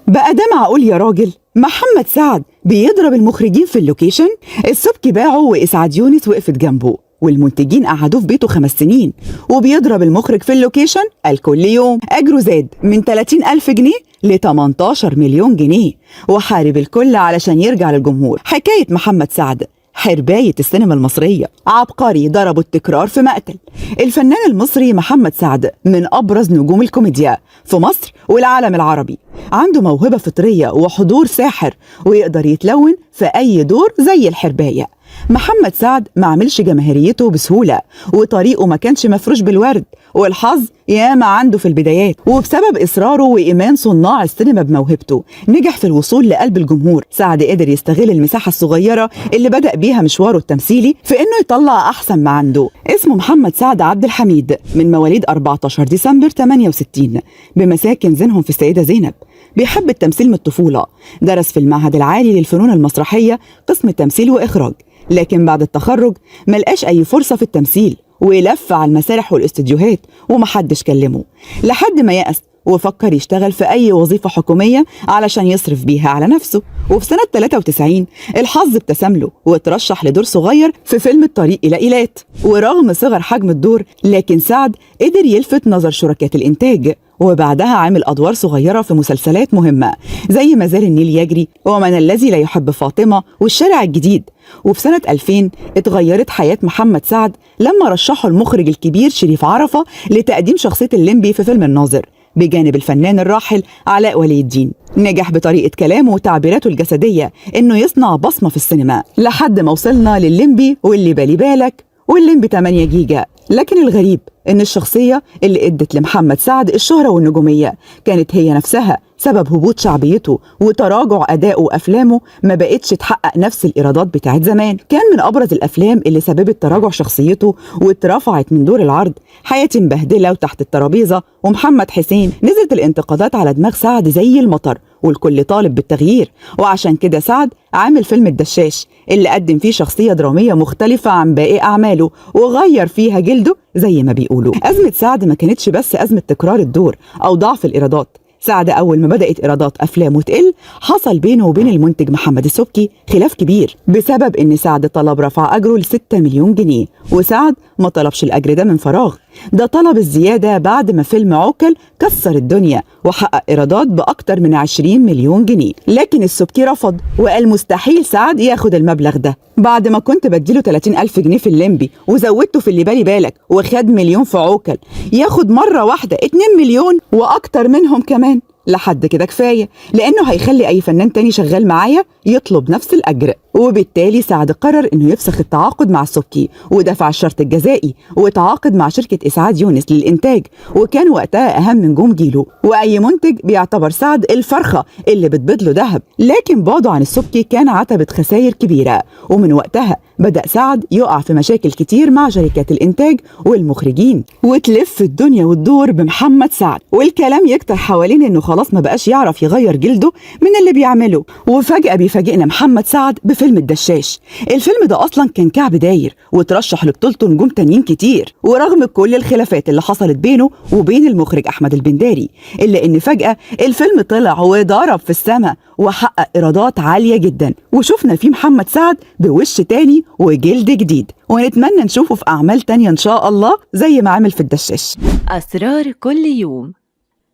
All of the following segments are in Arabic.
بقى ده معقول يا راجل؟ محمد سعد بيضرب المخرجين في اللوكيشن؟ السبكي باعه وإسعاد يونس وقفت جنبه، والمنتجين قعدوه في بيته 5 سنين، وبيضرب المخرج في اللوكيشن قال كل يوم. أجره زاد من 30,000 جنيه ل 18 مليون جنيه، وحارب الكل علشان يرجع للجمهور. حكاية محمد سعد حرباية السينما المصرية، عبقري ضربوا التكرار في مقتل. الفنان المصري محمد سعد من أبرز نجوم الكوميديا في مصر والعالم العربي، عنده موهبة فطرية وحضور ساحر، ويقدر يتلون في أي دور زي الحرباية. محمد سعد ما عملش جماهيريته بسهولة، وطريقه ما كانش مفروش بالورد، والحظ ياما عنده في البدايات، وبسبب إصراره وإيمان صناع السينما بموهبته نجح في الوصول لقلب الجمهور. سعد قدر يستغل المساحة الصغيرة اللي بدأ بيها مشواره التمثيلي في إنه يطلع أحسن ما عنده. اسمه محمد سعد عبد الحميد، من مواليد 14 ديسمبر 68 بمساكن زينهم في السيدة زينب. بيحب التمثيل من الطفولة، درس في المعهد العالي للفنون المسرحية قسم تمثيل وإخراج، لكن بعد التخرج ملقاش أي فرصة في التمثيل، ولف على المسارح والاستديوهات ومحدش كلمه، لحد ما يأس وفكر يشتغل في أي وظيفة حكومية علشان يصرف بيها على نفسه. وفي سنة 93 الحظ ابتسم له وترشح لدور صغير في فيلم الطريق إلى إيلات، ورغم صغر حجم الدور لكن سعد قدر يلفت نظر شركات الإنتاج، وبعدها عمل أدوار صغيرة في مسلسلات مهمة زي ما زال النيل يجري، ومن الذي لا يحب فاطمة، والشارع الجديد. وفي سنة 2000 اتغيرت حياة محمد سعد لما رشحه المخرج الكبير شريف عرفة لتقديم شخصية الليمبي في فيلم الناظر بجانب الفنان الراحل علاء ولي الدين. نجح بطريقة كلامه وتعبيراته الجسدية إنه يصنع بصمة في السينما، لحد ما وصلنا للليمبي واللي بالي بالك والليمبي 8 جيجا. لكن الغريب إن الشخصية اللي ادت لمحمد سعد الشهرة والنجومية كانت هي نفسها سبب هبوط شعبيته وتراجع أدائه وأفلامه، ما بقتش تحقق نفس الإيرادات بتاعت زمان. كان من أبرز الأفلام اللي سببت تراجع شخصيته واترفعت من دور العرض حياتي مبهدلة وتحت الترابيزة ومحمد حسين. نزلت الانتقادات على دماغ سعد زي المطر، والكل طالب بالتغيير، وعشان كده سعد عامل فيلم الدشاش اللي قدم فيه شخصية درامية مختلفة عن باقي أعماله وغير فيها جلده زي ما بيقولوا. أزمة سعد ما كانتش بس أزمة تكرار الدور أو ضعف الإيرادات. سعد أول ما بدأت إيرادات أفلامه تقل حصل بينه وبين المنتج محمد السبكي خلاف كبير، بسبب إن سعد طلب رفع أجره ل6 مليون جنيه، وسعد ما طلبش الأجر ده من فراغ، ده طلب الزيادة بعد ما فيلم عوكل كسر الدنيا وحقق إيرادات بأكتر من 20 مليون جنيه. لكن السبكي رفض وقال مستحيل سعد ياخد المبلغ ده، بعد ما كنت بديله 30,000 جنيه في الليمبي وزودته في اللي بالي بالك وخد مليون في عوكل، ياخد مرة واحدة 2 مليون وأكتر منهم كمان. لحد كده كفاية، لأنه هيخلي أي فنان تاني شغال معايا يطلب نفس الأجر. وبالتالي سعد قرر إنه يفسخ التعاقد مع السبكي ودفع الشرط الجزائي، وتعاقد مع شركة إسعاد يونس للإنتاج، وكان وقتها أهم نجوم جيله، وأي منتج بيعتبر سعد الفرخة اللي بتبيض له ذهب. لكن بعده عن السبكي كان عتبة خسائر كبيرة، ومن وقتها بدأ سعد يقع في مشاكل كتير مع شركات الإنتاج والمخرجين، وتلف الدنيا وتدور بمحمد سعد، والكلام يكتر حوالين إنه خلاص ما بقاش يعرف يغير جلده من اللي بيعمله. وفجأة بيفاجئنا محمد سعد بفيلم الدشاش. الفيلم ده أصلا كان كعب داير وترشح لبطولته نجوم تانيين كتير، ورغم كل الخلافات اللي حصلت بينه وبين المخرج أحمد البنداري، إلا إن فجأة الفيلم طلع وضرب في السماء وحقق إيرادات عالية جدا، وشفنا فيه محمد سعد بوش تاني وجلد جديد، ونتمنى نشوفه في أعمال تانية إن شاء الله زي ما عمل في الدشاش. أسرار كل يوم،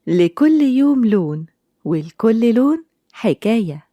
لكل يوم لون، ولكل لون حكاية.